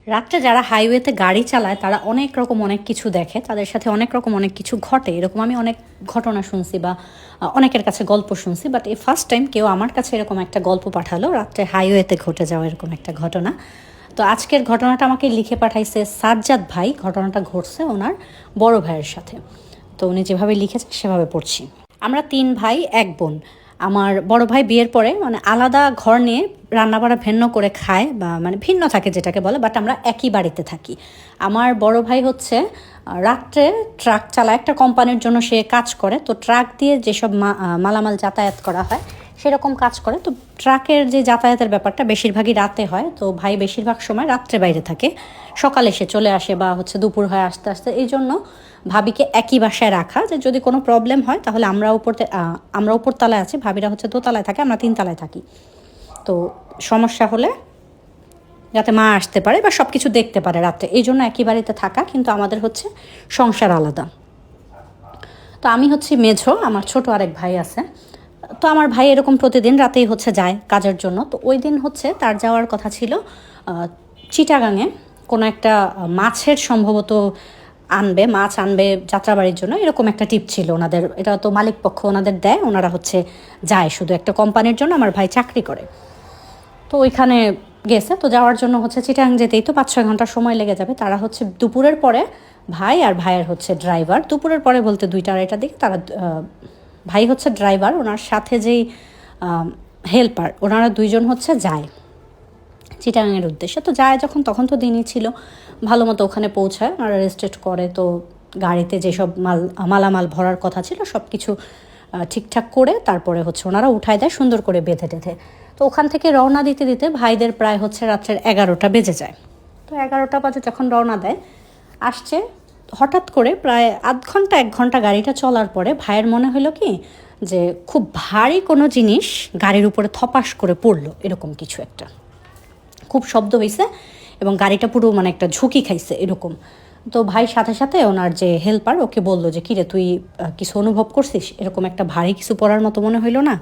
রাত্রে যারা হাইওয়েতে গাড়ি চালায় তারা অনেক রকম অনেক কিছু দেখে, তাদের সাথে অনেক রকম অনেক কিছু ঘটে। এরকম আমি অনেক ঘটনা শুনছি বা অনেকের কাছে গল্প শুনছি, বাট এই ফার্স্ট টাইম কেউ আমার কাছে এরকম একটা গল্প পাঠালো রাত্রে হাইওয়েতে ঘটে যাওয়া এরকম একটা ঘটনা। তো আজকের ঘটনাটা আমাকে লিখে পাঠাইছে সাজ্জাদ ভাই। ঘটনাটা ঘটছে ওনার বড় ভাইয়ের সাথে। তো উনি যেভাবে লিখেছে সেভাবে পড়ছি। আমরা 3 ভাই 1 বোন। আমার বড় ভাই বিয়ের পরে মানে আলাদা ঘর নিয়ে রান্নাবাড়া ভিন্ন করে খায়, বা মানে ভিন্ন থাকে যেটাকে বলে, বাট আমরা একই বাড়িতে থাকি। আমার বড় ভাই হচ্ছে রাত্রে ট্রাক চালায়, একটা কোম্পানির জন্য সে কাজ করে। তো ট্রাক দিয়ে যেসব মালামাল যাতায়াত করা হয় সেরকম কাজ করে। তো ট্রাকের যে যাতায়াতের ব্যাপারটা বেশিরভাগই রাতে হয়। তো ভাই বেশিরভাগ সময় রাত্রে বাইরে থাকে, সকালে সে চলে আসে বা হচ্ছে দুপুর হয় আসতে আসতে। এই জন্য ভাবিকে একই বাসায় রাখা, যে যদি কোনো প্রবলেম হয় তাহলে আমরা উপর তলায় আছি, ভাবিরা হচ্ছে দোতলায় থাকে, আমরা 3 তলায় থাকি। তো সমস্যা হলে যাতে মা আসতে পারে বা সব কিছু দেখতে পারে রাত্রে, এই জন্য একই বাড়িতে থাকা। কিন্তু আমাদের হচ্ছে সংসার আলাদা। তো আমি হচ্ছে মেঝো, আমার ছোট আরেক ভাই আছে। তো আমার ভাই এরকম প্রতিদিন রাতেই হচ্ছে যায় কাজের জন্য। তো ওই দিন হচ্ছে তার যাওয়ার কথা ছিল চিটাগাঙে কোনো একটা মাছের সম্ভবত মাছ আনবে যাত্রাবাড়ির জন্য, এরকম একটা টিপ ছিল ওনাদের। এটা তো মালিক পক্ষ ওনাদের দেয়, ওনারা হচ্ছে যায় শুধু একটা কোম্পানির জন্য। আমার ভাই চাকরি করে, তো ওইখানে গেছে। তো যাওয়ার জন্য হচ্ছে চিটাং যেতেই তো 5-6 ঘন্টা সময় লেগে যাবে। তারা হচ্ছে দুপুরের পরে, ভাই আর ভাইয়ের হচ্ছে ড্রাইভার, দুপুরের পরে বলতে 2টা-2:30টার দিকে তারা, ভাই হচ্ছে ড্রাইভার, ওনার সাথে যেই হেল্পার, ওনারা 2জন হচ্ছে যায় চিটাগাংয়ের উদ্দেশ্যে। তো যায় যখন, তখন তো দিনই ছিল, ভালো মতো ওখানে পৌঁছায়, ওনারা রেজিস্ট্রেট করে। তো গাড়িতে যেসব মালামাল ভরার কথা ছিল সব কিছু ঠিকঠাক করে তারপরে হচ্ছে ওনারা উঠায় দেয় সুন্দর করে বেঁধে টেঁধে। তো ওখান থেকে রওনা দিতে দিতে ভাইদের প্রায় হচ্ছে রাত্রের 11টা বেজে যায়। তো 11টা বাজে যখন রওনা দেয়, আসছে হঠাৎ করে প্রায় আধ ঘন্টা 1 ঘন্টা গাড়িটা চলার পরে ভাইয়ের মনে হলো কি যে খুব ভারী কোনো জিনিস গাড়ির উপরে থপাস করে পড়লো, এরকম কিছু একটা খুব শব্দ হয়েছে এবং গাড়িটা পুরো মানে একটা ঝুঁকি খাইছে এরকম। তো ভাই সাথে সাথে ওনার যে হেল্পার ওকে বললো যে কিরে তুই কিছু অনুভব করছিস, এরকম একটা ভারী কিছু পড়ার মতো মনে হইলো না?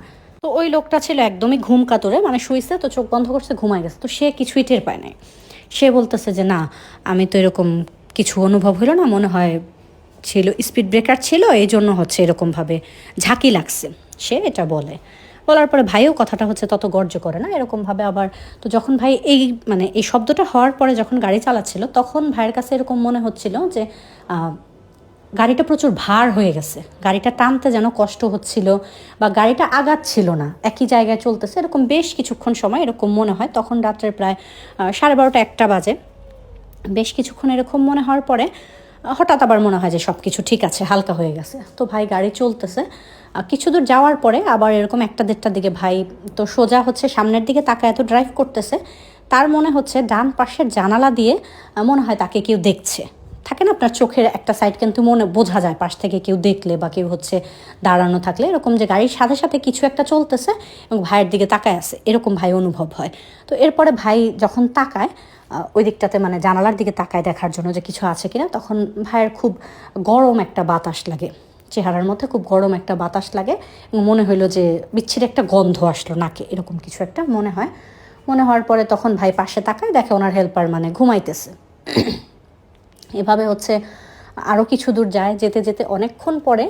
তো ওই লোকটা ছিল একদমই ঘুম কাতরে, মানে শুইছে, তো চোখ বন্ধ করছে, ঘুমায় গেছে। তো সে কিছুই টের পায় নাই। সে বলতেছে যে না, আমি তো এরকম কিছু অনুভব হইলো না, মনে হয় ছিল স্পিড ব্রেকার ছিল, এই জন্য হচ্ছে এরকমভাবে ঝাঁকি লাগছে, সে এটা বলে। বলার পরে ভাইও কথাটা হচ্ছে তত গর্জ করে না এরকমভাবে আবার। তো যখন ভাই এই শব্দটা হওয়ার পরে যখন গাড়ি চালাচ্ছিল, তখন ভাইয়ের কাছে এরকম মনে হচ্ছিল যে গাড়িটা প্রচুর ভার হয়ে গেছে, গাড়িটা টানতে যেন কষ্ট হচ্ছিল, বা গাড়িটা আগাচ্ছিল না, একই জায়গায় চলতেছে, এরকম বেশ কিছুক্ষণ সময় এরকম মনে হয়। তখন রাত্রের প্রায় 12:30-1টা বাজে। বেশ কিছুক্ষণ এরকম মনে হওয়ার পরে হঠাৎ আবার মনে হয় যে সব কিছু ঠিক আছে, হালকা হয়ে গেছে। তো ভাই গাড়ি চলতেছে, কিছু দূর যাওয়ার পরে আবার এরকম 1টা-1:30টার দিকে ভাই তো সোজা হচ্ছে সামনের দিকে তাকায় এত ড্রাইভ করতেছে, তার মনে হচ্ছে ডান পাশের জানালা দিয়ে মনে হয় তাকে কেউ দেখছে। থাকে না আপনার চোখের একটা সাইড কিন্তু মনে বোঝা যায় পাশ থেকে কেউ দেখলে বা কেউ হচ্ছে দাঁড়ানো থাকলে, এরকম যে গাড়ির সাথে সাথে কিছু একটা চলতেছে এবং ভাইয়ের দিকে তাকায় আছে, এরকম ভাই অনুভব হয়। তো এরপরে ভাই যখন তাকায় ওই দিকটাতে, মানে জানালার দিকে তাকায় দেখার জন্য যে কিছু আছে কিনা, তখন ভাইয়ের খুব গরম একটা বাতাস লাগে, চেহারার মধ্যে খুব গরম একটা বাতাস লাগে এবং মনে হইলো যে বিচ্ছিরি একটা গন্ধ আসলো নাকে, এরকম কিছু একটা মনে হয়। মনে হওয়ার পরে তখন ভাই পাশে তাকায়, দেখে ওনার হেল্পার মানে ঘুমাইতেছে। এভাবে হচ্ছে আরও কিছু দূর যায়, যেতে যেতে অনেকক্ষণ পরে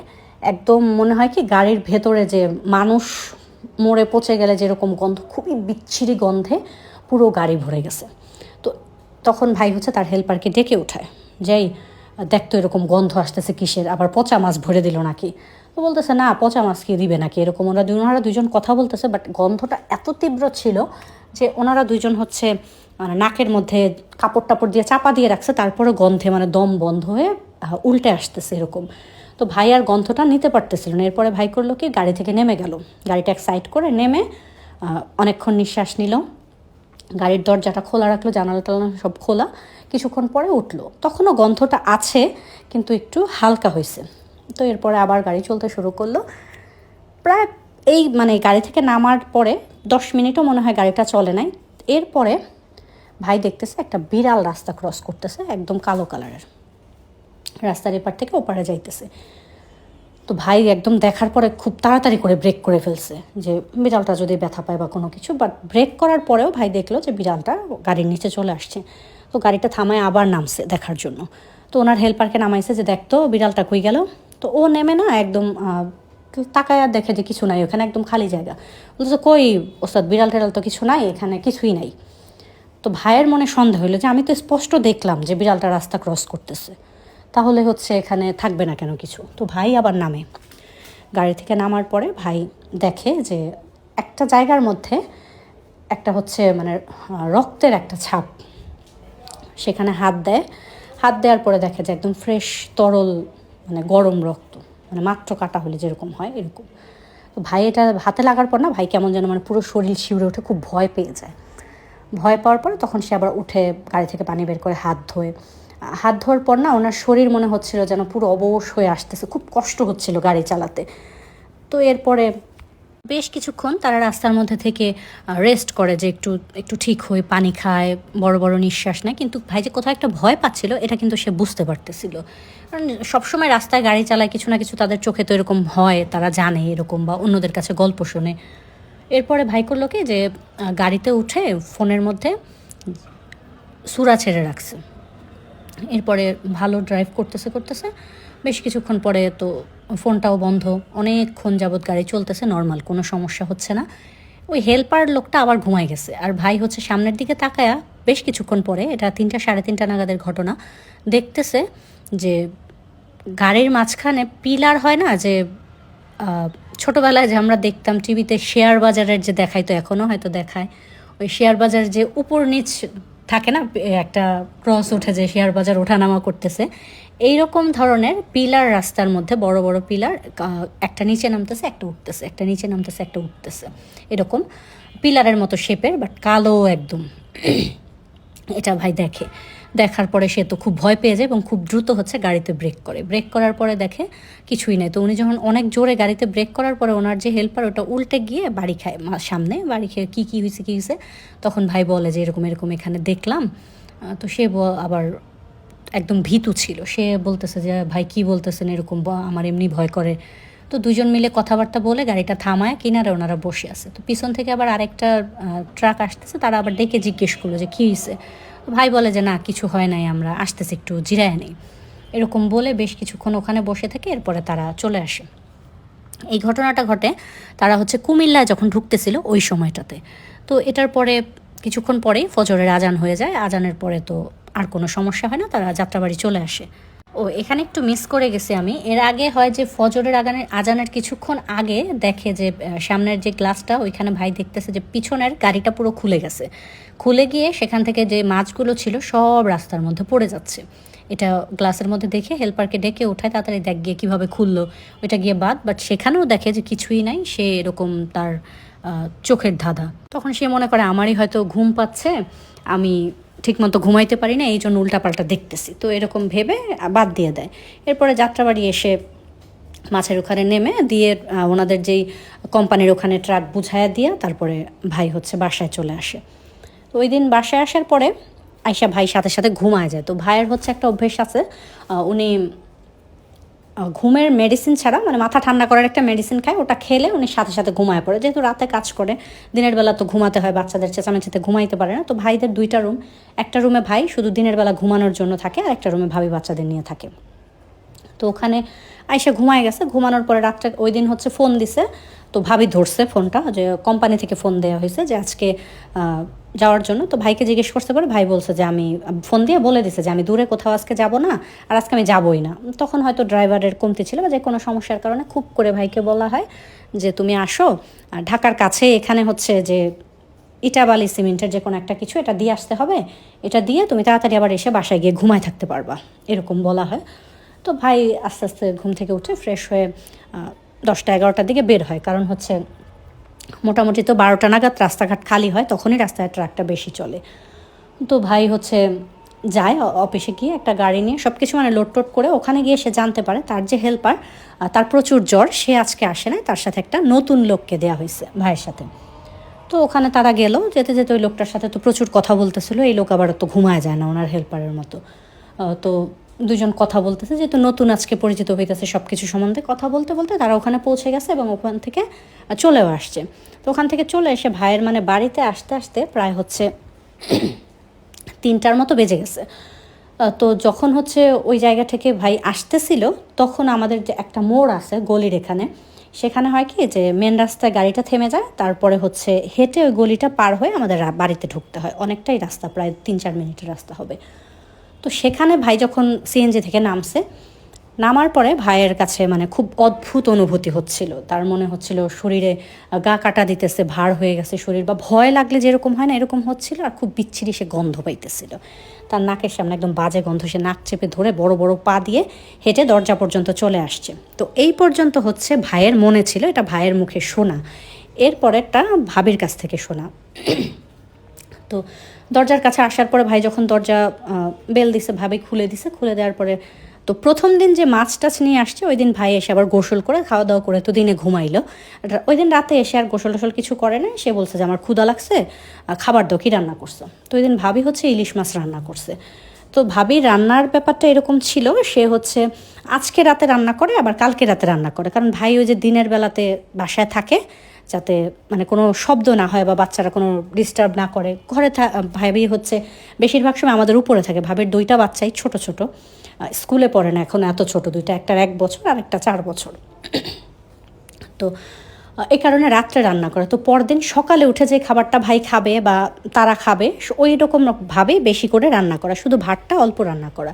একদম মনে হয় কি গাড়ির ভেতরে যে মানুষ মরে পচে গেলে যেরকম গন্ধ, খুবই বিচ্ছিরি গন্ধে পুরো গাড়ি ভরে গেছে। তো তখন ভাই হচ্ছে তার হেল্পারকে ডেকে ওঠায়, যেই দেখতো এরকম গন্ধ আসতেছে কিসের, আবার পচা মাছ ভরে দিল নাকি? তো বলতেছে না, পচা মাছ কি দিবে নাকি, এরকম ওনারা 2জন কথা বলতেছে। বাট গন্ধটা এত তীব্র ছিল যে ওনারা 2জন হচ্ছে মানে নাকের মধ্যে কাপড় টাপড় দিয়ে চাপা দিয়ে রাখছে, তারপরে গন্ধে মানে দম বন্ধ হয়ে উল্টে আসতেছে এরকম। তো ভাই আর গন্ধটা নিতে পারতেছিল না। এরপরে ভাই করলো কি, গাড়ি থেকে নেমে গেল, গাড়িটা এক সাইড করে নেমে অনেকক্ষণ নিঃশ্বাস নিল, গাড়ির দরজাটা খোলা রাখলো, জানালা টালা সব খোলা। কিছুক্ষণ পরে উঠলো, তখনও গন্ধটা আছে কিন্তু একটু হালকা হয়েছে। তো এরপরে আবার গাড়ি চলতে শুরু করলো। প্রায় মানে গাড়ি থেকে নামার পরে 10 মিনিটও মনে হয় গাড়িটা চলে নাই। এরপরে ভাই দেখতেছে একটা বিড়াল রাস্তা ক্রস করতেছে, একদম কালো কালারের, রাস্তার এপার থেকে ওপারে যাইতেছে। তো ভাই একদম দেখার পরে খুব তাড়াতাড়ি করে ব্রেক করে ফেলছে যে বিড়ালটা যদি ব্যথা পায় বা কোনো কিছু। বাট ব্রেক করার পরেও ভাই দেখলো যে বিড়ালটা গাড়ির নিচে চলে আসছে। তো গাড়িটা থামায় আবার নামছে দেখার জন্য। তো ওনার হেল্পারকে নামাইছে যে দেখতো বিড়ালটা কই গেল। তো ও নেমে না একদম তাকায় আর দেখে যে কিছু নাই, ওখানে একদম খালি জায়গা। বলছে কই ওস্তাদ, বিড়াল টেড়াল তো কিছু নাই এখানে, কিছুই নাই। তো ভাইয়ের মনে সন্দেহ হলো যে আমি তো স্পষ্ট দেখলাম যে বিড়ালটা রাস্তা ক্রস করতেছে, তাহলে হচ্ছে এখানে থাকবে না কেন কিছু। তো ভাই আবার নামে, গাড়ি থেকে নামার পরে ভাই দেখে যে একটা জায়গার মধ্যে একটা হচ্ছে মানে রক্তের একটা ছাপ। সেখানে হাত দেয়, হাত দেওয়ার পরে দেখে যে একদম ফ্রেশ তরল মানে গরম রক্ত, মানে মাত্র কাটা হলে যেরকম হয় এরকম। তো ভাই এটা হাতে লাগার পর না ভাই কেমন যেন মানে পুরো শরীর শিউরে উঠে, খুব ভয় পেয়ে যায়। ভয় পাওয়ার পরে তখন সে আবার উঠে গাড়ি থেকে পানি বের করে হাত ধোয়। হাত ধোয়ার পর না ওনার শরীর মনে হচ্ছিল যেন পুরো অবশ হয়ে আসতেছে, খুব কষ্ট হচ্ছিল গাড়ি চালাতে। তো এরপরে বেশ কিছুক্ষণ তারা রাস্তার মধ্যে থেকে রেস্ট করে, যে একটু একটু ঠিক হয়ে পানি খায়, বড় বড় নিঃশ্বাস নেয়। কিন্তু ভাই যে কোথাও একটা ভয় পাচ্ছিল এটা কিন্তু সে বুঝতে পারতেছিল, কারণ সবসময় রাস্তায় গাড়ি চালায় কিছু না কিছু তাদের চোখে তো এরকম হয়, তারা জানে এরকম বা অন্যদের কাছে গল্প শোনে। এরপরে ভাই করলো কি যে গাড়িতে উঠে ফোনের মধ্যে সূরা ছেড়ে রাখছে। এরপরে ভালো ড্রাইভ করতেছে করতেছে বেশ কিছুক্ষণ পরে তো ফোনটাও বন্ধ, অনেকক্ষণ যাবৎ গাড়ি চলতেছে নর্মাল, কোনো সমস্যা হচ্ছে না। ওই হেল্পার লোকটা আবার ঘুমায় গেছে, আর ভাই হচ্ছে সামনের দিকে তাকায়া বেশ কিছুক্ষণ পরে, এটা 3টা সাড়ে 3টা নাগাদের ঘটনা, দেখতেছে যে গাড়ির মাঝখানে পিলার হয় না যে ছোটোবেলায় যে আমরা দেখতাম টিভিতে শেয়ার বাজারের যে দেখাইতো, এখনও হয়তো দেখায়, ওই শেয়ার বাজার যে উপর নিচ থাকে না, একটা ক্রস উঠে যে শেয়ার বাজার ওঠানামা করতেছে, এইরকম ধরনের পিলার রাস্তার মধ্যে বড় বড় পিলার, একটা নিচে নামতেছে একটা উঠতেছে, একটা নিচে নামতেছে একটা উঠতেছে, এরকম পিলারের মতো শেপের, বাট কালো একদম। এটা ভাই দেখে, দেখার পরে সে তো খুব ভয় পেয়ে যায় এবং খুব দ্রুত হচ্ছে গাড়িতে ব্রেক করে। ব্রেক করার পরে দেখে কিছুই নেই। তো উনি যখন অনেক জোরে গাড়িতে ব্রেক করার পরে ওনার যে হেল্পার ওটা উল্টে গিয়ে বাড়ি খায়, সামনে বাড়ি খেয়ে কী হয়েছে, তখন ভাই বলে যে এরকম এরকম এখানে দেখলাম। তো সে আবার একদম ভীতু ছিল, সে বলতেছে যে ভাই কি বলতেছেন এরকম, আমার এমনি ভয় করে। তো দুজন মিলে কথাবার্তা বলে গাড়িটা থামায়, কিনারে ওনারা বসে আছে। তো পিছন থেকে আবার আরেকটা ট্রাক আসতেছে, তারা আবার ডেকে জিজ্ঞেস করলো যে কী হয়েছে। ভাই বলে যে না কিছু হয় নাই, আমরা আসতেছি একটু জিরায় নেই, এরকম বলে বেশ কিছুক্ষণ ওখানে বসে থেকে এরপরে তারা চলে আসে। এই ঘটনাটা ঘটে তারা হচ্ছে কুমিল্লায় যখন ঢুকতেছিল ওই সময়টাতে। তো এটার পরে কিছুক্ষণ পরেই ফজরের আজান হয়ে যায়, আজানের পরে তো আর কোনো সমস্যা হয় না, তারা যাত্রাবাড়ি চলে আসে। ও এখানে একটু মিস করে গেছি আমি, এর আগে হয় যে ফজরের আজানের কিছুক্ষণ আগে দেখে যে সামনের যে গ্লাসটা ওইখানে ভাই দেখতেছে যে পিছনের গাড়িটা পুরো খুলে গেছে, খুলে গিয়ে সেখান থেকে যে মাছগুলো ছিল সব রাস্তার মধ্যে পড়ে যাচ্ছে। এটা গ্লাসের মধ্যে দেখে হেল্পারকে ডেকে ওঠায়, তাড়াতাড়ি দেখ গিয়ে কীভাবে খুললো, ওইটা গিয়ে বাট সেখানেও দেখে যে কিছুই নাই, সে এরকম তার চোখের ধাঁধা। তখন সে মনে করে আমারই হয়তো ঘুম পাচ্ছে, আমি ঠিকমতো ঘুমাইতে পারি না, এই জন্য উল্টাপাল্টা দেখতেছি, তো এরকম ভেবে বাদ দিয়ে দেয়। এরপরে যাত্রাবাড়ি এসে মাছের ওখানে নেমে দিয়ে ওনাদের যেই কোম্পানির ওখানে ট্রাক বুঝাইয়া দিয়ে তারপরে ভাই হচ্ছে বাসায় চলে আসে। তো ওই দিন বাসায় আসার পরে আয়শা ভাই সাথে সাথে ঘুমায় যায়। তো ভাইয়ের হচ্ছে একটা অভ্যেস আছে, উনি ঘুমের মেডিসিন ছাড়া মানে মাথা ঠান্ডা করার একটা মেডিসিন খায়, ওটা খেলে উনি সাথে সাথে ঘুমায় পড়ে, যেহেতু রাতে কাজ করে, দিনের বেলা তো ঘুমাতে হয়, বাচ্চাদের চেঁচামেচিতে ঘুমাইতে পারে না। তো ভাইদের 2টা রুম, একটা রুমে ভাই শুধু দিনের বেলা ঘুমানোর জন্য থাকে, আর একটা রুমে ভাবি বাচ্চাদের নিয়ে থাকে। তো ওখানে আয়শা ঘুমায় গেছে, ঘুমানোর পরে রাত্রে ওই দিন হচ্ছে ফোন দিছে, তো ভাবি ধরছে ফোনটা, যে কোম্পানি থেকে ফোন দেওয়া হয়েছে যে আজকে যাওয়ার জন্য। তো ভাইকে জিজ্ঞেস করতে পারে, ভাই বলছে যে আমি ফোন দিয়ে বলে দিছে যে আমি দূরে কোথাও আজকে যাব না, আর আজকে আমি যাবই না। তখন হয়তো ড্রাইভারের কমতি ছিল বা যে কোনো সমস্যার কারণে খুব করে ভাইকে বলা হয় যে তুমি আসো, ঢাকার কাছে এখানে হচ্ছে যে ইটা বালি সিমেন্টের যে কোনো একটা কিছু এটা দিয়ে আসতে হবে, এটা দিয়ে তুমি তাড়াতাড়ি আবার এসে বাসায় গিয়ে ঘুমায় থাকতে পারবা, এরকম বলা হয়। তো ভাই আস্তে আস্তে ঘুম থেকে উঠে ফ্রেশ হয়ে 10টা 11টার দিকে বের হয়, কারণ হচ্ছে মোটামুটি তো 12টা নাগাদ রাস্তাঘাট খালি হয়, তখনই রাস্তায় ট্রাকটা বেশি চলে। তো ভাই হচ্ছে যায় অফিসে গিয়ে একটা গাড়ি নিয়ে সব কিছু মানে লোড টোড করে, ওখানে গিয়ে সে জানতে পারে তার যে হেল্পার তার প্রচুর জ্বর, সে আজকে আসে না, তার সাথে একটা নতুন লোককে দেওয়া হয়েছে ভাইয়ের সাথে। তো ওখানে তারা গেল, যেতে যেতে ওই লোকটার সাথে তো প্রচুর কথা বলতেছিল, এই লোক আবার তো ঘুমায় যায় না ওনার হেল্পারের মতো। তো দুজন কথা বলতেছে, যেহেতু নতুন আজকে পরিচিত হইতেছে, সব কিছু সম্বন্ধে কথা বলতে বলতে তারা ওখানে পৌঁছে গেছে এবং ওখান থেকে চলেও আসছে। তো ওখান থেকে চলে এসে ভাইয়ের মানে বাড়িতে আসতে আসতে প্রায় হচ্ছে 3টার মতো বেজে গেছে। তো যখন হচ্ছে ওই জায়গা থেকে ভাই আসতেছিল, তখন আমাদের যে একটা মোড় আছে গলির এখানে, সেখানে হয় কি যে মেন রাস্তায় গাড়িটা থেমে যায়, তারপরে হচ্ছে হেঁটে ওই গলিটা পার হয়ে আমাদের বাড়িতে ঢুকতে হয়। অনেকটাই রাস্তা, প্রায় 3-4 মিনিটের রাস্তা হবে। তো সেখানে ভাই যখন সিএনজি থেকে নামছে, নামার পরে ভাইয়ের কাছে মানে খুব অদ্ভুত অনুভূতি হচ্ছিল। তার মনে হচ্ছিল শরীরে গা কাটা দিতেছে, ভার হয়ে গেছে শরীর, বা ভয় লাগলে যেরকম হয় না এরকম হচ্ছিল। আর খুব বিচ্ছিরি সে গন্ধ পাইতেছিল, তার নাকের সামনে একদম বাজে গন্ধ। সে নাক চেপে ধরে বড় বড় পা দিয়ে হেঁটে দরজা পর্যন্ত চলে আসছে। তো এই পর্যন্ত হচ্ছে ভাইয়ের মনে ছিল, এটা ভাইয়ের মুখে শোনা। এরপরেরটা ভাবির কাছ থেকে শোনা। তো দরজার কাছে আসার পরে ভাই যখন দরজা বেল দিছে, ভাবি খুলে দিছে। খুলে দেওয়ার পরে তো প্রথম দিন যে মাছ টাছ নিয়ে আসছে, ওই দিন ভাই এসে আবার গোসল করে খাওয়া দাওয়া করে তো দিনে ঘুমাইলো। ওই দিন রাতে এসে আর গোসল টোসল কিছু করে না। সে বলছে যে আমার ক্ষুধা লাগছে, খাবার দাও, কী রান্না করছো? তো ওই দিন ভাবি হচ্ছে ইলিশ মাছ রান্না করছে। তো ভাবি রান্নার ব্যাপারটা এরকম ছিল, সে হচ্ছে আজকে রাতে রান্না করে আবার কালকে রাতে রান্না করে। কারণ ভাই ওই যে দিনের বেলাতে বাসায় থাকে, যাতে মানে কোনো শব্দ না হয় বা বাচ্চারা কোনো ডিস্টার্ব না করে। ঘরে ভাবি হচ্ছে বেশিরভাগ সময় আমাদের উপরে থাকে। ভাবির 2টা বাচ্চাই ছোট ছোট, স্কুলে পড়ে না এখন, এত ছোট 2টা, একটার 1 বছর আর একটা 4 বছর। তো এই কারণে রাত্রে রান্না করে। তো পরদিন সকালে উঠে যে খাবারটা ভাই খাবে বা তারা খাবে, ওই রকমভাবেই বেশি করে রান্না করা, শুধু ভাতটা অল্প রান্না করা।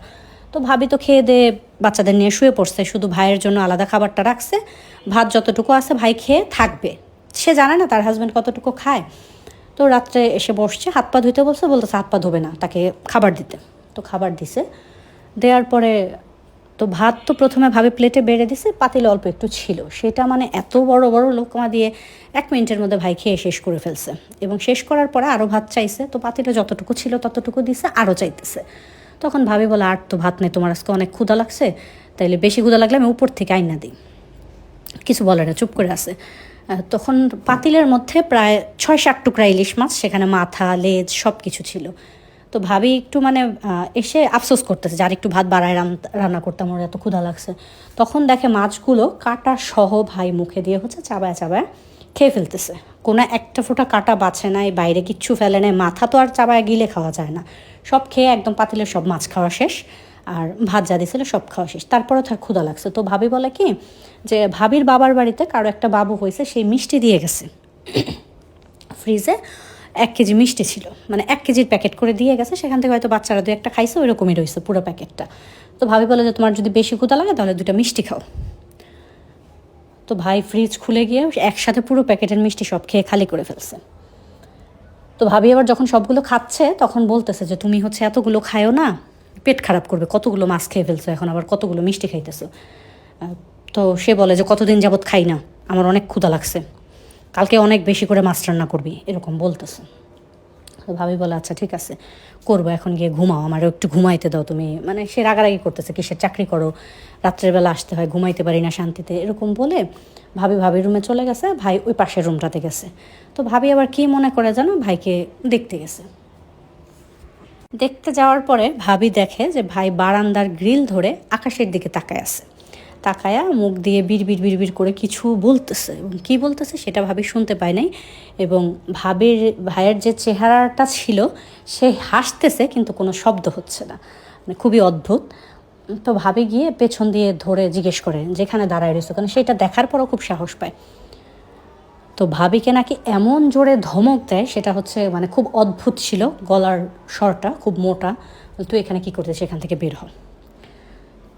তো ভাবি তো খেয়ে দিয়ে বাচ্চাদের নিয়ে শুয়ে পড়ছে, শুধু ভাইয়ের জন্য আলাদা খাবারটা রাখছে। ভাত যতটুকু আছে ভাই খেয়ে থাকবে, সে জানে না তার হাজব্যান্ড কতটুকু খায়। তো রাত্রে এসে বসছে, হাত পা ধুতে বলতেছে হাত পা ধোবে না, তাকে খাবার দিতে। তো খাবার দিছে, দেওয়ার পরে তো ভাত তো প্রথমে ভাবে প্লেটে বেড়ে দিছে, পাতিলে অল্প একটু ছিল, সেটা মানে এত বড় বড় লোকমা দিয়ে 1 মিনিটের মধ্যে ভাই খেয়ে শেষ করে ফেলছে। এবং শেষ করার পরে আরও ভাত চাইছে, তো পাতিলে যতটুকু ছিল ততটুকু দিছে, আরও চাইতেছে। তখন ভাবি বলে আর তো ভাত নেই, তোমার আজকে অনেক ক্ষুধা লাগছে, তাইলে বেশি ক্ষুধা লাগলে আমি উপর থেকে আইনা দিই। কিছু বলে না, চুপ করে আছে। তখন পাতিলের মধ্যে প্রায় 6-7 টুকরা ইলিশ মাছ, সেখানে মাথা লেজ সব কিছু ছিল। তো ভাবি একটু মানে এসে আফসোস করতেছে যে আর একটু ভাত বাড়ায় রান্না করতাম, ওর এত ক্ষুধা লাগছে। তখন দেখে মাছগুলো কাটা সহ ভাই মুখে দিয়ে হচ্ছে চাবায় চাবায় খেয়ে ফেলতেছে। কোনো একটা ফোঁটা কাটা বাছে নাই, বাইরে কিচ্ছু ফেলে নেয়। মাথা তো আর চাবায় গিলে খাওয়া যায় না, সব খেয়ে একদম পাতিলের সব মাছ খাওয়া শেষ, আর ভাত যা দিয়েছিল সব খাওয়া শেষ। তারপরেও তার ক্ষুধা লাগছে। তো ভাবি বলে কি যে ভাবির বাবার বাড়িতে কারো একটা বাবু হয়েছে, সেই মিষ্টি দিয়ে গেছে। ফ্রিজে 1 কেজি মিষ্টি ছিল, মানে 1 কেজির প্যাকেট করে দিয়ে গেছে। সেখান থেকে হয়তো বাচ্চারা 2-1টা খাইছে, ওই রকমই রয়েছে পুরো প্যাকেটটা। তো ভাবি বলে যে তোমার যদি বেশি ক্ষুধা লাগে তাহলে 2টা মিষ্টি খাও। তো ভাই ফ্রিজ খুলে গিয়ে একসাথে পুরো প্যাকেটের মিষ্টি সব খেয়ে খালি করে ফেলছে। তো ভাবি আবার যখন সবগুলো খাচ্ছে তখন বলতেছে যে তুমি হচ্ছে এতগুলো খায়ও না, পেট খারাপ করবে, কতগুলো মাছ খেয়ে ফেলছো, এখন আবার কতগুলো মিষ্টি খাইতেছো। তো সে বলে যে কতদিন যাবত খাই না, আমার অনেক ক্ষুধা লাগছে, কালকে অনেক বেশি করে মাছ রান্না করবি, এরকম বলতেছে। তো ভাবি বলে আচ্ছা ঠিক আছে করবো, এখন গিয়ে ঘুমাও, আমারও একটু ঘুমাইতে দাও তুমি। মানে সে রাগারাগি করতেছে, কিসের চাকরি করো, রাত্রের বেলা আসতে হয়, ঘুমাইতে পারি না শান্তিতে, এরকম বলে ভাবি রুমে চলে গেছে। ভাই ওই পাশের রুমটাতে গেছে। তো ভাবি আবার কি মনে করে জানো, ভাইকে দেখতে গেছে। দেখতে যাওয়ার পরে ভাবি দেখে যে ভাই বারান্দার গ্রিল ধরে আকাশের দিকে তাকায় আছে, তাকায়া মুখ দিয়ে বিড়বিড় করে কিছু বলতেছে, এবং কী বলতেছে সেটা ভাবি শুনতে পায় নাই। এবং ভাইয়ের যে চেহারাটা ছিল, সে হাসতেছে কিন্তু কোনো শব্দ হচ্ছে না, মানে খুবই অদ্ভুত। তো ভাবি গিয়ে পেছন দিয়ে ধরে জিজ্ঞেস করে যেখানে দাঁড়ায় রয়েছে, কারণ সেটা দেখার পরও খুব সাহস পায়। তো ভাবিকে নাকি এমন জোরে ধমক দেয়, সেটা হচ্ছে মানে খুব অদ্ভুত ছিল, গলার স্বরটা খুব মোটা। তুই এখানে কী করতে, সেখান থেকে বের হ।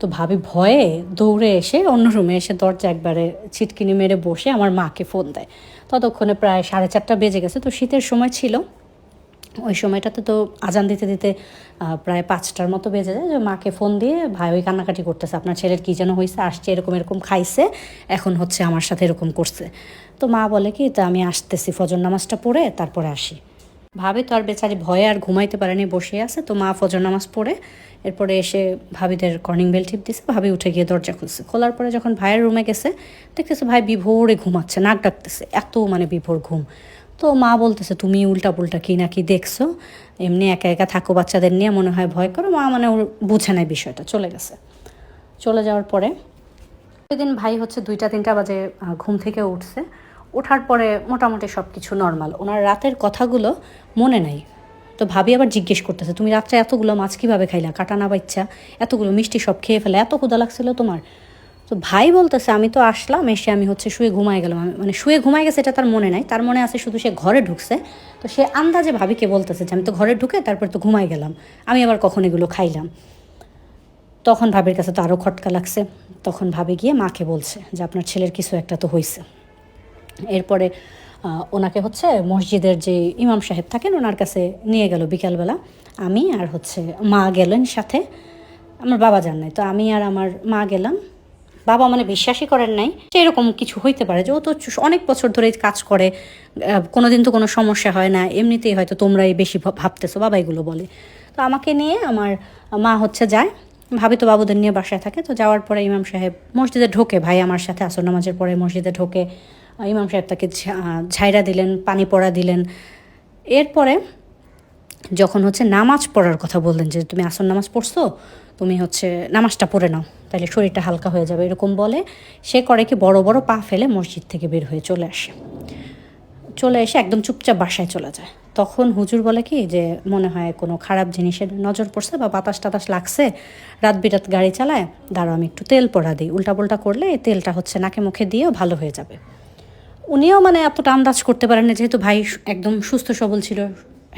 তো ভাবি ভয়ে দৌড়ে এসে অন্য রুমে এসে দরজা একবারে ছিটকিনি মেরে বসে আমার মাকে ফোন দেয়। ততক্ষণে প্রায় 4:30 বেজে গেছে। তো শীতের সময় ছিল, ওই সময়টাতে তো আজান দিতে দিতে প্রায় 5টার মতো বেজে যায়। যে মাকে ফোন দিয়ে ভাই ওই কান্নাকাটি করতেছে, আপনার ছেলের কী যেন হয়েছে, আসছে এরকম এরকম খাইছে, এখন হচ্ছে আমার সাথে এরকম করছে। তো মা বলে কি তা আমি আসতেছি, ফজর নামাজটা পড়ে তারপরে আসি। ভাবি তো আর বেচারি ভয়ে আর ঘুমাইতে পারেনি, বসে আছে। তো মা ফজর নামাজ পড়ে এরপরে এসে ভাবিদের কর্নিং বেল টিপ দিছে, ভাবি উঠে গিয়ে দরজা খুলছে। খোলার পরে যখন ভাইয়ের রুমে গেছে, দেখতেছে ভাই বিভোরে ঘুমাচ্ছে, নাক ডাকতেছে, এত মানে বিভোর ঘুম। তো মা বলতেছে তুমি উল্টা পুল্টা কি নাকি দেখছো, এমনি একা একা থাকো বাচ্চাদের নিয়ে, মনে হয় ভয় করো। মা মানে ওর বুঝে নেয় বিষয়টা, চলে গেছে। চলে যাওয়ার পরে সেদিন ভাই হচ্ছে 2টা-3টা বাজে ঘুম থেকে ওঠার পরে মোটামুটি সব কিছু নর্মাল, ওনার রাতের কথাগুলো মনে নাই। তো ভাবি আবার জিজ্ঞেস করতেছে, তুমি রাত্রে এতগুলো মাছ কীভাবে খাইলা, কাটা না বাচ্চা, এতগুলো মিষ্টি সব খেয়ে ফেলে, এত ক্ষুধা লাগছিল তোমার? তো ভাই বলতেছে, আমি তো আসলাম, এসে আমি হচ্ছে শুয়ে ঘুমাই গেলাম। মানে শুয়ে ঘুমাই গেছে এটা তার মনে নাই, তার মনে আছে শুধু সে ঘরে ঢুকছে। তো সে আন্দাজে ভাবিকে বলতেছে যে আমি তো ঘরে ঢুকে তারপর তো ঘুমাই গেলাম, আমি আবার কখন এগুলো খাইলাম। তখন ভাবির কাছে তো আরও খটকা লাগছে। তখন ভাবি গিয়ে মাকে বলছে যে আপনার ছেলের কিছু একটা তো হয়েছে। এরপরে ওনাকে হচ্ছে মসজিদের যে ইমাম সাহেব থাকেন ওনার কাছে নিয়ে গেল বিকালবেলা। আমি আর হচ্ছে মা গেলেন সাথে, আমার বাবা যান নাই। তো আমি আর আমার মা গেলাম। বাবা মানে বিশ্বাসই করেন নাই যে এরকম কিছু হইতে পারে, যে ও তো অনেক বছর ধরে কাজ করে, কোনোদিন তো কোনো সমস্যা হয় না, এমনিতেই হয়তো তোমরাই বেশি ভাবতেছো, বাবা এগুলো বলে। তো আমাকে নিয়ে আমার মা হচ্ছে যায়, ভাবি তো বাবুদের নিয়ে বাসায় থাকে। তো যাওয়ার পরে ইমাম সাহেব মসজিদে ঢোকে, ভাই আমার সাথে আসর নামাজের পরে মসজিদে ঢোকে। ইমাম সাহেব তাকে ঝাইরা দিলেন, পানি পড়া দিলেন। এরপরে যখন হচ্ছে নামাজ পড়ার কথা বললেন যে তুমি আসর নামাজ পড়ছো, তুমি হচ্ছে নামাজটা পড়ে নাও, তাহলে শরীরটা হালকা হয়ে যাবে, এরকম বলে সে করে কি বড় বড় পা ফেলে মসজিদ থেকে বের হয়ে চলে আসে। চলে এসে একদম চুপচাপ বাসায় চলে যায়। তখন হুজুর বলে কি যে মনে হয় কোনো খারাপ জিনিসের নজর পড়ছে বা বাতাস টাতাস লাগছে, রাত বিরাত গাড়ি চালায়, দাঁড়াও আমি একটু তেল পড়া দিই, উল্টাপাল্টা করলে এই তেলটা হচ্ছে নাকে মুখে দিয়েও ভালো হয়ে যাবে। উনিও মানে এতটা আন্দাজ করতে পারেন না, যেহেতু ভাই একদম সুস্থ সবল ছিল,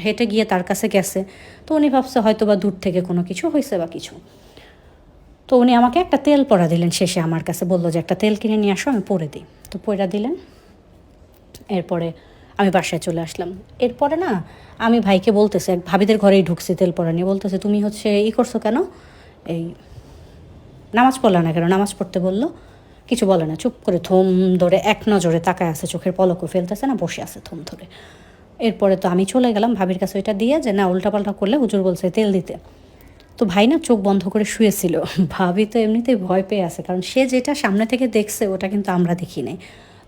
হেঁটে গিয়ে তার কাছে গেছে। তো উনি ভাবছে হয়তো বা দূর থেকে কোনো কিছু হয়েছে বা কিছু। তো উনি আমাকে একটা তেল পরা দিলেন, শেষে আমার কাছে বললো যে একটা তেল কিনে নিয়ে আসো, আমি পরে দিই। তো পয়রা দিলেন। এরপরে আমি বাসায় চলে আসলাম। এরপরে না আমি ভাইকে বলতেছে, এক ভাবিদের ঘরেই ঢুকছি তেল পরা নিয়ে, বলতেছে তুমি হচ্ছে করছো কেন, এই নামাজ পড়লা না কেন? নামাজ পড়তে বললো, কিছু বলে না, চুপ করে থম ধরে এক নজরে তাকায় আছে, চোখের পলকও ফেলতেছে না, বসে আছে থম ধরে। এরপরে তো আমি চলে গেলাম ভাবির কাছে ওইটা দিয়ে, যে না উল্টাপাল্টা করলে হুজুর বলছে তেল দিতে। তো ভাই না চোখ বন্ধ করে শুয়েছিল। ভাবি তো এমনিতেই ভয় পেয়ে আছে, কারণ সে যেটা সামনে থেকে দেখছে ওটা কিন্তু আমরা দেখি নাই।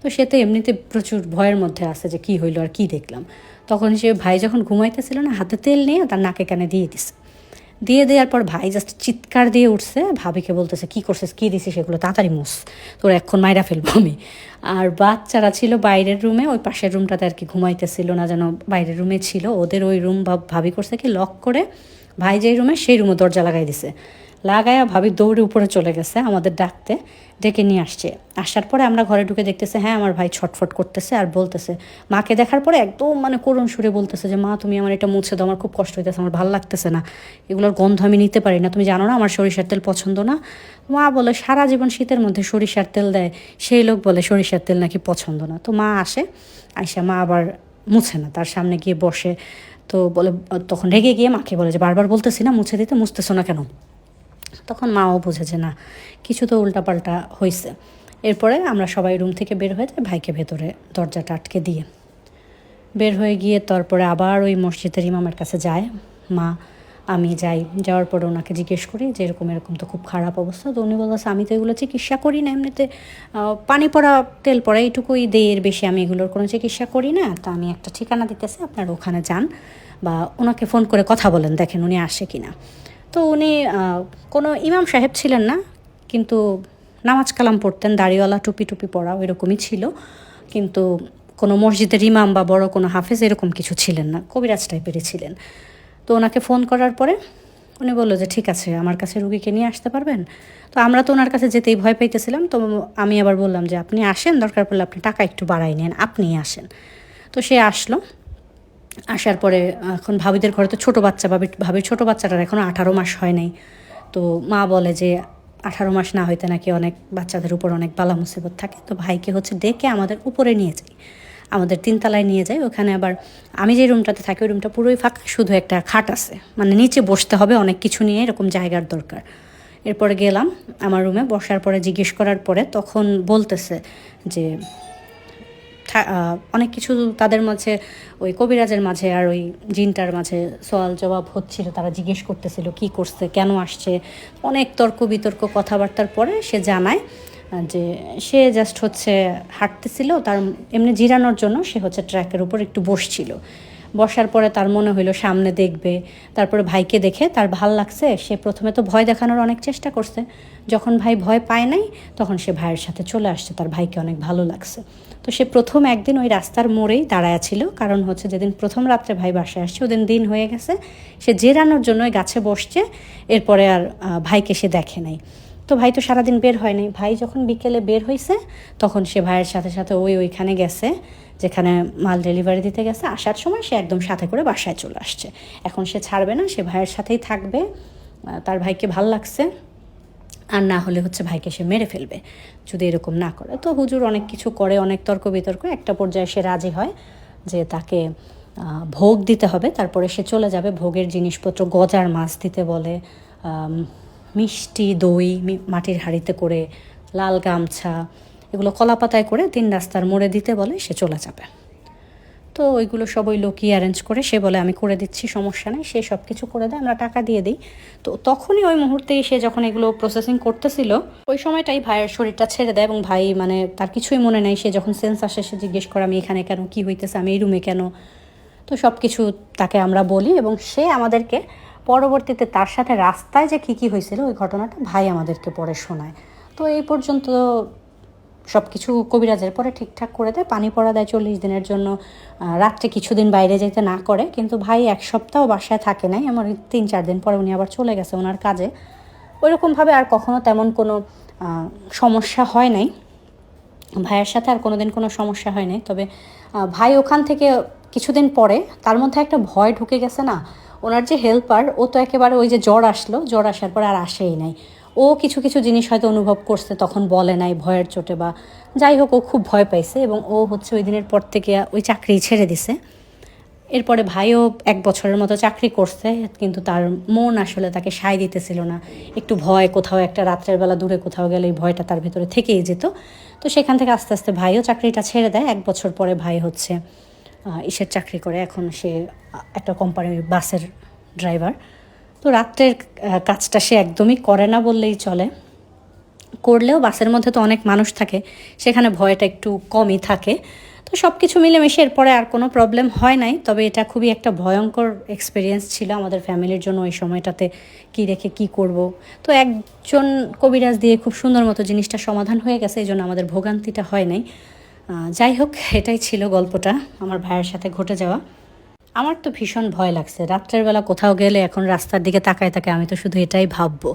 তো সে তো এমনিতে প্রচুর ভয়ের মধ্যে আছে যে কী হইলো আর কি দেখলাম। তখন সে ভাই যখন ঘুমাইতেছিল না, হাতে তেল নিয়ে তার নাকে কানে দিয়ে দিছে। দিয়ে দেওয়ার পর ভাই জাস্ট চিৎকার দিয়ে উঠছে, ভাবিকে বলতেছে কী করছিস, কী দিছিস সেগুলো, তাড়াতাড়ি মুস, তোর এখন মাইরা ফেলবো আমি। আর বাচ্চারা ছিল বাইরের রুমে, ওই পাশের রুমটাতে আর কি ঘুমাইতেছিল না, যেন বাইরের রুমে ছিল ওদের ওই রুম। ভাবি করছে কি লক করে, ভাই যেই রুমে সেই রুমে দরজা লাগাই দিছে। লাগাইয়া ভাবি দৌড়ে উপরে চলে গেছে আমাদের ডাকতে, ডেকে নিয়ে আসছে। আসার পরে আমরা ঘরে ঢুকে দেখতেছে হ্যাঁ আমার ভাই ছটফট করতেছে আর বলতেছে, মাকে দেখার পরে একদম মানে করুণ সুরে বলতেছে যে মা তুমি আমার এটা মুছে দাও, আমার খুব কষ্ট হইতেছে, আমার ভালো লাগতেছে না, এগুলোর গন্ধ আমি নিতে পারি না, তুমি জানো না আমার সরিষার তেল পছন্দ না। মা বলে সারা জীবন শীতের মধ্যে সরিষার তেল দেয়, সেই লোক বলে সরিষার তেল নাকি পছন্দ না। তো মা আসে, আইসা মা আবার মুছে না, তার সামনে গিয়ে বসে। তো বলে, তখন রেগে গিয়ে মাকে বলে যে বারবার বলতেছি না মুছে দিতে, মুছতেছো না কেন? তখন মাও বুঝেছে না কিছু তো উল্টাপাল্টা হয়েছে। এরপরে আমরা সবাই রুম থেকে বের হয়ে যাই, ভাইকে ভেতরে দরজাটা আটকে দিয়ে বের হয়ে গিয়ে তারপরে আবার ওই মসজিদের ইমামের কাছে যায় মা, আমি যাই। যাওয়ার পরে ওনাকে জিজ্ঞেস করি যে এরকম এরকম তো খুব খারাপ অবস্থা। তো উনি বলতেছে আমি তো এগুলো চিকিৎসা করি না, এমনিতে পানি পড়া তেল পড়া এইটুকুই দেই, এর বেশি আমি এগুলোর কোনো চিকিৎসা করি না। তা আমি একটা ঠিকানা দিতেছি, আপনারা ওখানে যান বা ওনাকে ফোন করে কথা বলেন, দেখেন উনি আসে কি না। তো উনি কোনো ইমাম সাহেব ছিলেন না, কিন্তু নামাজ কালাম পড়তেন, দাড়িওয়ালা, টুপি টুপি পরা এরকমই ছিল, কিন্তু কোনো মসজিদের ইমাম বা বড় কোনো হাফেজ এরকম কিছু ছিলেন না, কবিরাজ টাইপেরই ছিলেন। তো ওনাকে ফোন করার পরে উনি বললো যে ঠিক আছে আমার কাছে রুগীকে নিয়ে আসতে পারবেন। তো আমরা তো ওনার কাছে যেতেই ভয় পাইতেছিলাম। তো আমি আবার বললাম যে আপনি আসেন, দরকার পড়লে আপনি টাকা একটু বাড়াই নেন, আপনিই আসেন। তো সে আসলো। আসার পরে এখন ভাবিদের ঘরে তো ছোটো বাচ্চা, ভাবির ছোটো বাচ্চাটার এখনও 18 মাস হয় নাই। তো মা বলে যে 18 মাস না হইতে নাকি অনেক বাচ্চাদের উপর অনেক বালা মুসিবত থাকে। তো ভাইকে হচ্ছে ডেকে আমাদের উপরে নিয়ে যাই, আমাদের 3 তলায় নিয়ে যাই। ওখানে আবার আমি যে রুমটাতে থাকি ওই রুমটা পুরোই ফাঁকা, শুধু একটা খাট আছে, মানে নিচে বসতে হবে, অনেক কিছু নিয়ে এরকম জায়গার দরকার। এরপরে গেলাম আমার রুমে, বসার পরে জিজ্ঞেস করার পরে তখন বলতেছে যে অনেক কিছু তাদের মাঝে, ওই কবিরাজের মাঝে আর ওই জিনটার মাঝে সওয়াল জবাব হচ্ছিল, তারা জিজ্ঞেস করতেছিল কি করছে, কেন আসছে, অনেক তর্ক বিতর্ক কথাবার্তার পরে সে জানায় যে সে জাস্ট হচ্ছে হাঁটতেছিল, তার এমনি জিরানোর জন্য সে হচ্ছে ট্র্যাকের উপর একটু বসছিল, বসার পরে তার মনে হইলো সামনে দেখবে, তারপরে ভাইকে দেখে তার ভাল লাগছে। সে প্রথমে তো ভয় দেখানোর অনেক চেষ্টা করছে, যখন ভাই ভয় পায় নাই তখন সে ভাইয়ের সাথে চলে আসছে, তার ভাইকে অনেক ভালো লাগছে। তো সে প্রথম একদিন ওই রাস্তার মোড়েই দাঁড়ায় ছিল, কারণ হচ্ছে যেদিন প্রথম রাত্রে ভাই বাসায় আসছে ওদিন দিন হয়ে গেছে, সে জেরানোর জন্য ওই গাছে বসছে। এরপরে আর ভাইকে সে দেখে নাই। তো ভাই তো সারাদিন বের হয় নাই। ভাই যখন বিকেলে বের হয়েছে তখন সে ভাইয়ের সাথে সাথে ওইখানে গেছে যেখানে মাল ডেলিভারি দিতে গেছে। আসার সময় সে একদম সাথে করে বাসায় চলে আসছে। এখন সে ছাড়বে না, সে ভাইয়ের সাথেই থাকবে। তার ভাইকে ভাল লাগছে, আর না হলে হচ্ছে ভাইকে সে মেরে ফেলবে যদি এরকম না করে। তো হুজুর অনেক কিছু করে, অনেক তর্ক বিতর্ক, একটা পর্যায়ে সে রাজি হয় যে তাকে ভোগ দিতে হবে, তারপরে সে চলে যাবে। ভোগের জিনিসপত্র গজার মাছ দিতে বলে, মিষ্টি দই মাটির হাঁড়িতে করে, লাল গামছা, এগুলো কলাপাতায় করে 3 রাস্তার মোড়ে দিতে বলে, সে চলে যাবে। তো ওইগুলো সব ওই লোকই অ্যারেঞ্জ করে, সে বলে আমি করে দিচ্ছি, সমস্যা নেই। সে সব কিছু করে দেয়, আমরা টাকা দিয়ে দিই। তো তখনই ওই মুহূর্তেই সে যখন এগুলো প্রসেসিং করতেছিল ওই সময়টাই ভাইয়ের শরীরটা ছেড়ে দেয়, এবং ভাই মানে তার কিছুই মনে নেই। সে যখন সেন্স আসে সে জিজ্ঞেস করে আমি এখানে কেন, কী হইতেছে, আমি এই রুমে কেন। তো সব কিছু তাকে আমরা বলি, এবং সে আমাদেরকে পরবর্তীতে তার সাথে রাস্তায় যে কী কী হয়েছিল ওই ঘটনাটা ভাই আমাদেরকে পরে শোনায়। তো এই পর্যন্ত সব কিছু কবিরাজের পরে ঠিকঠাক করে দেয়, পানি পড়া দেয় 40 দিনের জন্য, রাত্রে কিছুদিন বাইরে যেতে না করে। কিন্তু ভাই 1 সপ্তাহ বাসায় থাকে নাই, আমার 3-4 দিন পরে উনি আবার চলে গেছে ওনার কাজে। ওইরকমভাবে আর কখনো তেমন কোনো সমস্যা হয় নাই ভাইয়ের সাথে, আর কোনো দিন কোনো সমস্যা হয় নাই। তবে ভাই ওখান থেকে কিছুদিন পরে তার মধ্যে একটা ভয় ঢুকে গেছে না। ওনার যে হেল্পার, ও তো একেবারে ওই যে জ্বর আসলো, জ্বর আসার পর আর আসেই নাই। ও কিছু কিছু জিনিস হয়তো অনুভব করছে, তখন বলে নাই ভয়ের চোটে বা যাই হোক, ও খুব ভয় পাইছে, এবং ও হচ্ছে ওই দিনের পর থেকে ওই চাকরি ছেড়ে দিছে। এরপরে ভাইও 1 বছরের মতো চাকরি করছে, কিন্তু তার মন আসলে তাকে সায় দিতেছিল না। একটু ভয়, কোথাও একটা রাত্রের বেলা দূরে কোথাও গেলে এই ভয়টা তার ভেতরে থেকেই যেত। তো সেখান থেকে আস্তে আস্তে ভাইও চাকরিটা ছেড়ে দেয়। 1 বছর পরে ভাই হচ্ছে ইসের চাকরি করে, এখন সে একটা কোম্পানির বাসের ড্রাইভার। তো রাত্রের কাজটা সে একদমই করে না বললেই চলে। করলেও বাসের মধ্যে তো অনেক মানুষ থাকে, সেখানে ভয়টা একটু কমই থাকে। তো সব কিছু মিলেমিশে এরপরে আর কোনো প্রবলেম হয় নাই। তবে এটা খুবই একটা ভয়ঙ্কর এক্সপিরিয়েন্স ছিল আমাদের ফ্যামিলির জন্য ওই সময়টাতে, কী রেখে কী করব। তো একজন কবিরাজ দিয়ে খুব সুন্দর মতো জিনিসটা সমাধান হয়ে গেছে, এই জন্য আমাদের ভোগান্তিটা হয় নাই। যাই হোক, এটাই ছিল গল্পটা আমার ভাইয়ের সাথে ঘটে যাওয়া। আমার তো ভীষণ ভয় লাগছে রাত্রের বেলা কোথাও গেলে, এখন রাস্তার দিকে তাকায় আমি তো শুধু এটাই ভাববো,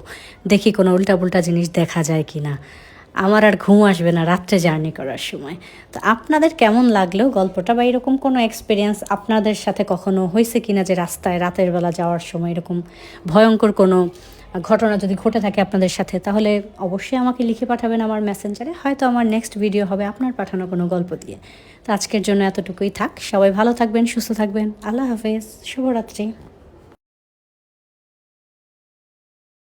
দেখি কোনো উল্টাপুল্টা জিনিস দেখা যায় কি না। আমার আর ঘুম আসবে না রাত্রে জার্নি করার সময়। তো আপনাদের কেমন লাগলো গল্পটা, বা এরকম কোনো এক্সপিরিয়েন্স আপনাদের সাথে কখনো হয়েছে কিনা, যে রাস্তায় রাতের বেলা যাওয়ার সময় এরকম ভয়ঙ্কর কোনো ঘটনা যদি ঘটে থাকে আপনাদের সাথে, তাহলে অবশ্যই আমাকে লিখে পাঠাবেন আমার মেসেঞ্জারে। হয়তো আমার নেক্সট ভিডিও হবে আপনার পাঠানো কোনো গল্প দিয়ে। তো আজকের জন্য এতটুকুই থাক। সবাই ভালো থাকবেন, সুস্থ থাকবেন। আল্লাহ হাফেজ, শুভরাত্রি।